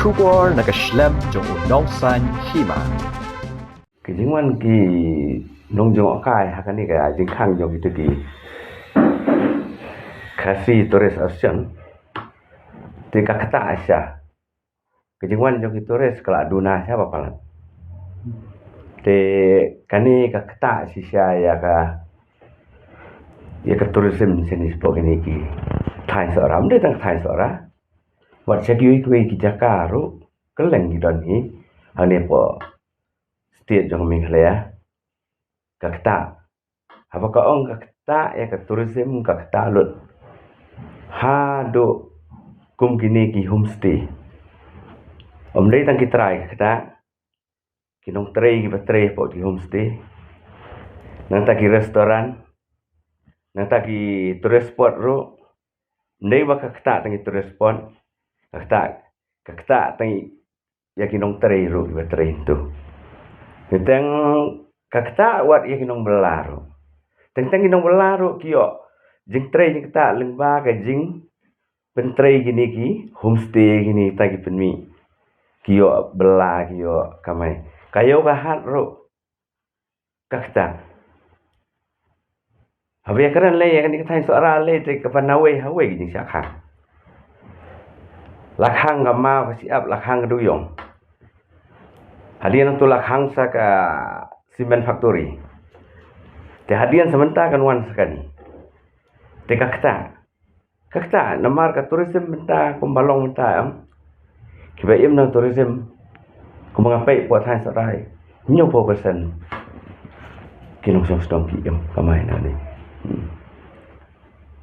kubor nakaslem jong unausan hima. Kijingwan ki nongjong kai hakani ka jingkhang jong itu ki kasi Torres Ocean tika kata asya kijingwan jong itu Torres kala duna siapa palan te kani ka kata sisya ya ka tourism sini spok ini ki thai sora mde tang thai sora wat segi ki Jakarta keleng di doni ane po state jong Meghalaya kakta apa ka ong kakta ya ka tourism kakta lut ha do kum kini ki homestay omdei tang kitrai kakta kinong tray ki batray po di homestay nang ta ki restoran nang ta ki tourist spot ro ndei ba kakta tang tourist spot kakta tang ya kinong tray ro ki batray tu tentang kakta wat ya kinong belaro tentang kinong belaro kio jing tray jing kakta lengba ka jing pentray gini ki homestay gini tagi penmi kio bela kio kamai kayo kahat ro kakta habis kan le ya kan kita suara le te kapanawe hawe jing syakha lakhang gama siap lakhang duyong hadian tu lakhang sa ka cement factory te hadian sementara kan wan sekali te kakta namar ka tourism benta kumbalong benta kiba im na tourism kumangapai po thai sarai nyo po persen kinong song PM kamay na ni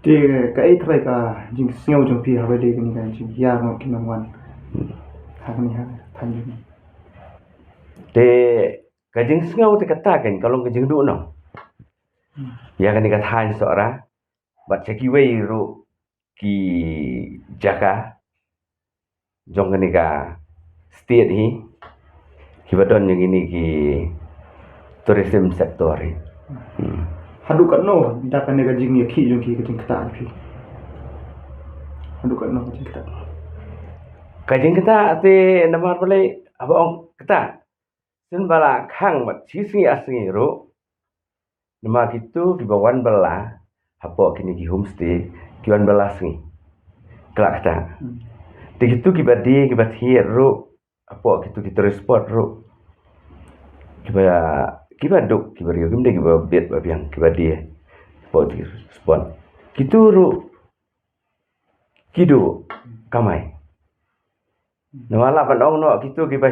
te ka ai trai ka jing sngau jong pi hawe de ni kan jing ya no kinong wan hakni ha thanjung te kajing sngau te kata kan kalau kajing du no ya kan ka thai sora bat cheki wei ru ki jaka jong ni ka state hi kibadon yang ini ki tourism sector hi hadu kan no da kan ga jing ya ki jong ki jing kata pi hadu kan no jing kata kajing kata te namar boleh apa ong kata sen bala khang bat sisi asngi ro nama gitu di bawan bala apa kini ki homestay kiwan bala asngi kelak kata begitu kibat hier ro apa gitu kita respon ro kiba duk kibario kimde kiba bet babiang kiba dia apa di respon gitu ro kido kamai nama lapan ong no gitu kiba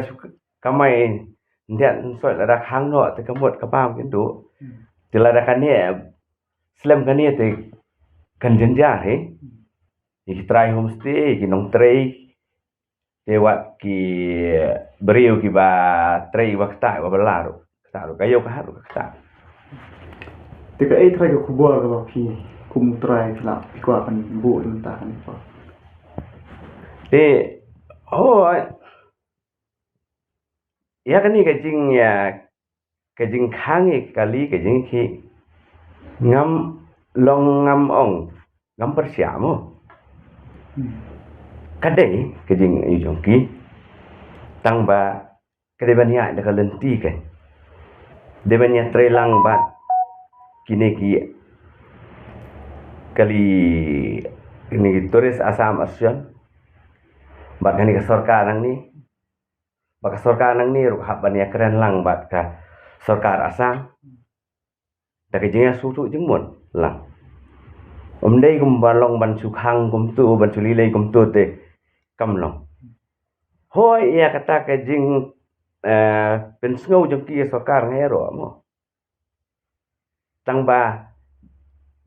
kamai ndian soi la dak hang no te kamot kapam kindu tilada kan ni slam kan ni te kan jenja he ki try homestay ki nong tray te wat ki beriu ki ba tray wakta wa belaro kata kayo ka haru kata te ka ai trai ka kubor ka pi kum trai la pi ko kan bu entah kan pa te ya kan ni kajing khangi kali kajing ki ngam long ngam ong ngam persiamo kadai kajing ijong ki tang ba kadai banya da kalenti kan de banya trelang ba kini ki kali ini turis asam asyan bat kani ka sarkar nang ni baka sarkar nang ni ruk hab banya keren lang bat ka sarkar asam da kajing sutu jengmon lang omdei kum balong ban sukhang kum tu ban sulilei kum tu te kamlong hoi ya kata kajing pensngau jong ki sarkar ngero mo tang ba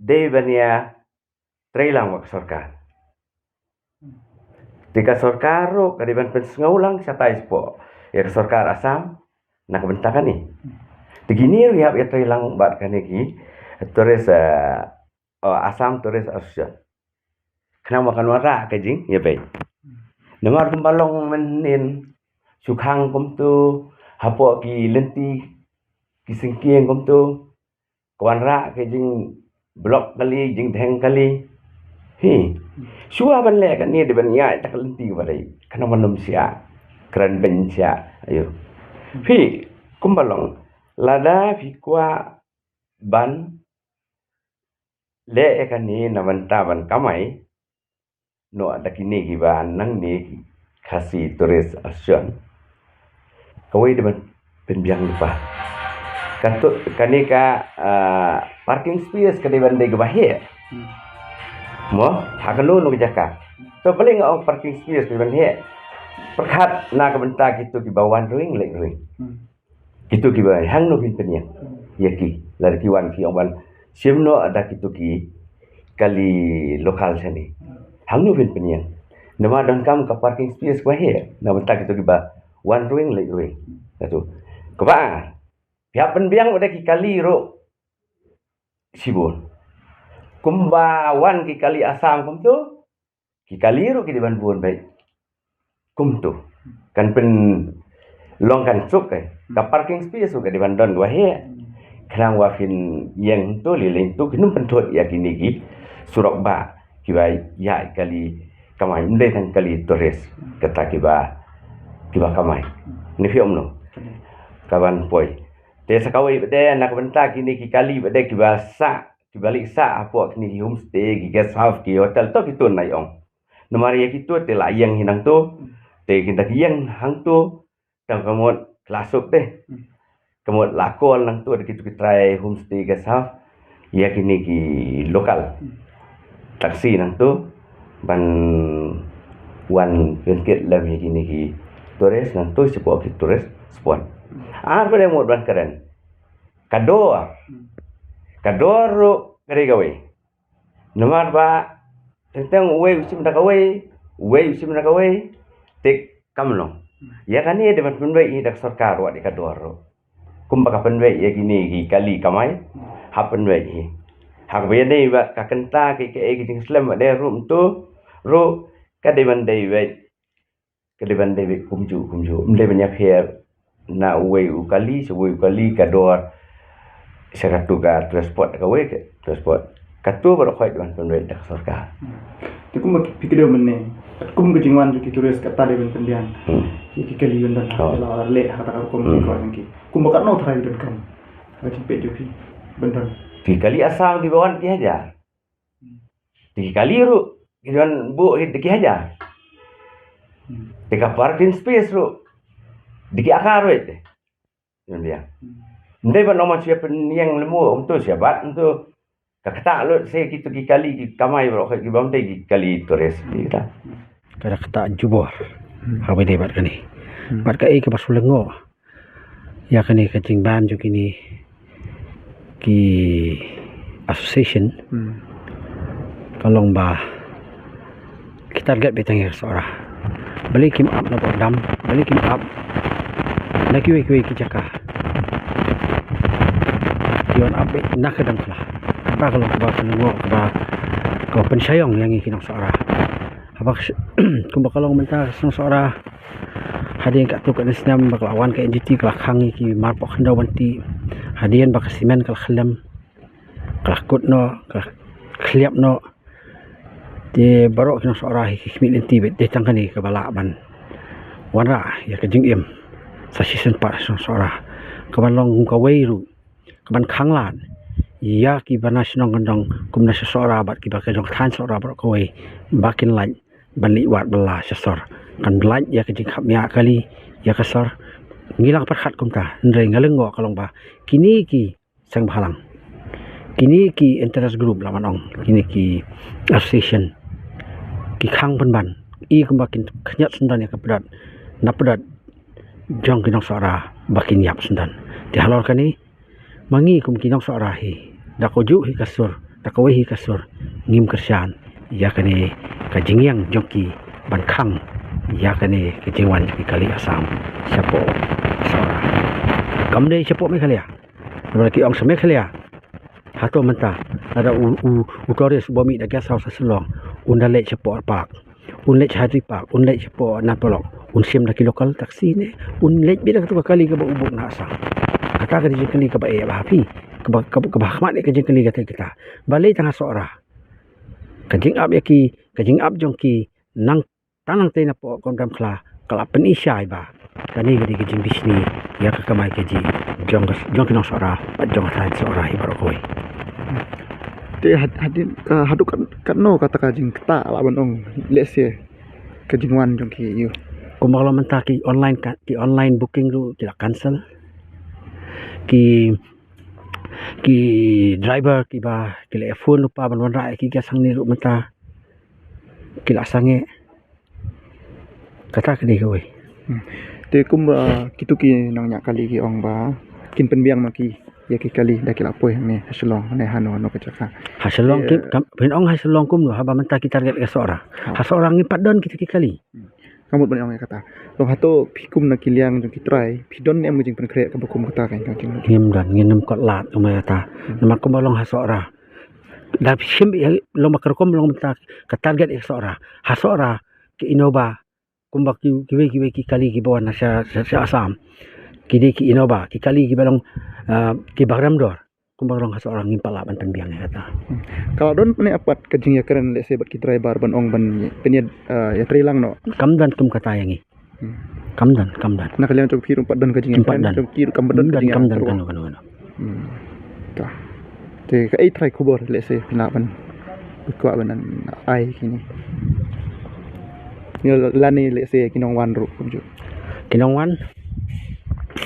de bania trailang wak sarkar tika sarkar ro kadiban pensngau lang satai spo ya sarkar asam nak bentakan ni begini ya trailang bat kaniki Torres Asam Torres Ocean kena makan wara kajing ya baik dengar kumbalong menin sukhang kum tu hapo ki lenti ki singkieng kum tu kawan ra kajing blok kali jing dheng kali hi suwa ban le kan ni de ban ya tak lenti balai kana manusia keran bencia ayo phi kumbalong lada phi kwa ban le ekani namanta ban kamai no ada kini ki ban nang ni khasi tourist action kawai deban penbiang lupa katut kani ka parking space kani bandai ke bahia mo hakalo no jaka to paling ang parking space di bandai perkhat na ka benta gitu ki bawan ring lek ring gitu ki ba hang no pin penian yaki lar ki wan ki ong simno ada gitu ki kali lokal sini hang no pin penian nama dan kam ka parking space bahia na benta gitu ki ba wan ring lek ring satu keba pihak penbiang udah ki kali ro sibun kumbawan ki kali asam kum tu ki kali ro ki di ban buon baik kum tu kan pen longkan suk ka parking space ka di ban don wa he krang wa fin yang tu liling tu kinum pentot ya kini ki surok ba ki ba ya kali kamai ndai tan kali tores kata ki ba kamai ni fi omno kawan poi te sakawai bede nak benta kini ki kali bede ki basa ki balik sa apa kini homestay ki guest house ki hotel to kitu nai ong nomari ya kitu te layang hinang tu te kita yang hang tu tang kamot klasuk teh kamot lakol nang tu kitu ki try homestay guest house ya kini ki lokal taksi nang tu ban wan pengket lami kini ki tourist nang tu sepo ki tourist spot pada mod ban keren kador ro kare gawe nomar ba tentang we usim da gawe tek kamno ya kan ni debat penwe i dak sarkar wa di kador ro kumba ka penwe ya gini ki kali kamai ha penwe i hak be nei ba ka kenta ki ting slam de rum tu ro ka de ban dei we kumju mde banyak her na uwe ukali kador seratu ka transport ka we ke transport katu baru khoi dan penwe dak sarkar te kum pikir menne kum ke jingwan ki turis kata de pendian ki kali yundan la le hata ka kum ko ki kum ka no thai dan kan ka cipe jupi bendan di kali asam di bawah ki hajar di kali ru kiran bu ki hajar di parking space ru di akar we yon dia ndai ba nomor siapa yang lemu untuk siapa untuk kata lu saya gitu kali ki kamai bro ki bam ki kali tores kita kada kata jubor habai debat kani bat ka ke pasulengo ya kani kacing ban jo kini ki association kalong ba kita target betang seorang balik kim up na dam balik kim up lagi we ki jaka yon up nak kedam lah ba kalau ba senengo ba ko pensayong yang ikinong seorang abak kumba kalong mentar sang seorang hadian kat tu kat Islam bakal awan ke NGT kelak hangi ki marpok hendaw banti hadian bak simen kal khalam kelak kut no kelak kliap no di barok kinong seorang hikmit nanti bet datang kani ke balaban wana ya ke jing im sa season part sang seorang kebalong kawairu keban khanglan ya ki banasionong gendong kumna seseorang bat ki bakal jong than seorang barok kawai bakin lain balik wat belah sesor kan belaj ya ke jing khapnya kali ya kasar ngilang perkhat kumta ndre ngalengo kalong ba kini ki sang bhalang kini ki interest group lamanong kini ki association ki khang penban i kumbakin khnyat sendan ya kepedat napedat jong kinong sora bakin yap sendan di halor kani mangi kum kinong sora hi dakoju hi kasur dakawe hi kasur ngim kersan ya kani kajingyang jongki ban khang ya kani kejingwan ki kali asam siapo sora kamde siapo me kali ya berarti ong seme kali ya hato menta ada utores bomi da gas house selong undale siapo park unle chari park unle siapo napolok unsim da lokal taksi ne unle bida tu kali ke ubuk na asam kata ke kali ke bae ba hapi ke bahmat ke kali kita balai tengah sora kajing up yaki kajing up jongki nang tanang tayo na po kung kala kalapan isya ba kani gadi gajing bisni ya kakamay kaji jong kinong sora at jong tahan sora ibaro koy Te hadin haduk kan no kata kajing kata laban ong let's say kajing wan jong ki you. kung bakal man ta ki online booking ru tidak cancel ki driver ki ba phone lupa ban wan ra ki gasang ni ru mata kila sange kata kini koy Te kum kitu ki nang nya kali ki ong ba kin penbiang maki ya ki kali dak lapoi me haslong ne hano kecaka. hasilong ki pinong hasilong kum no haba man ta ki target ka sora hasorang ni padon kita ki kali Kamut ban ong kata. Long hato pikum na kiliang jong ki try pidon em jing pen krek ka bakum kata kan kajing. ngim dan nginem kot lat umay ta nama ko balong hasora da sim long makarkom long ta ka target ka sora hasora ki inoba kumbak kiwe ki kali ki bawan na sa asam kidi ki inoba ki kali ki balong ki bagram dor kumbak long hasora ngim palaban penbiang kata Kalau don ne apat kajing ya keren let's say bat ki try bar ban ong ban penyed ya trilang no. kamdan kum kata yangi kamdan Na kaliang jong pirum padan kajing Empat dan. jong kir kambadan kajing. kamdan kanu Ta. Te ka ai try kubor let's say pinaban. Bikwa banan ai kini. Ni lani let's say kinong wan ru kumju. kinongwan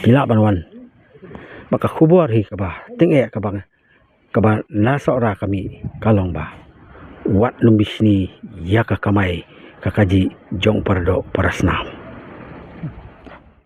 kila banwan maka kubur hi kaba tinge kabang kaba nasa ora kami kalong ba wat lumbis ni ya kakamay kakaji jong pardo parasnam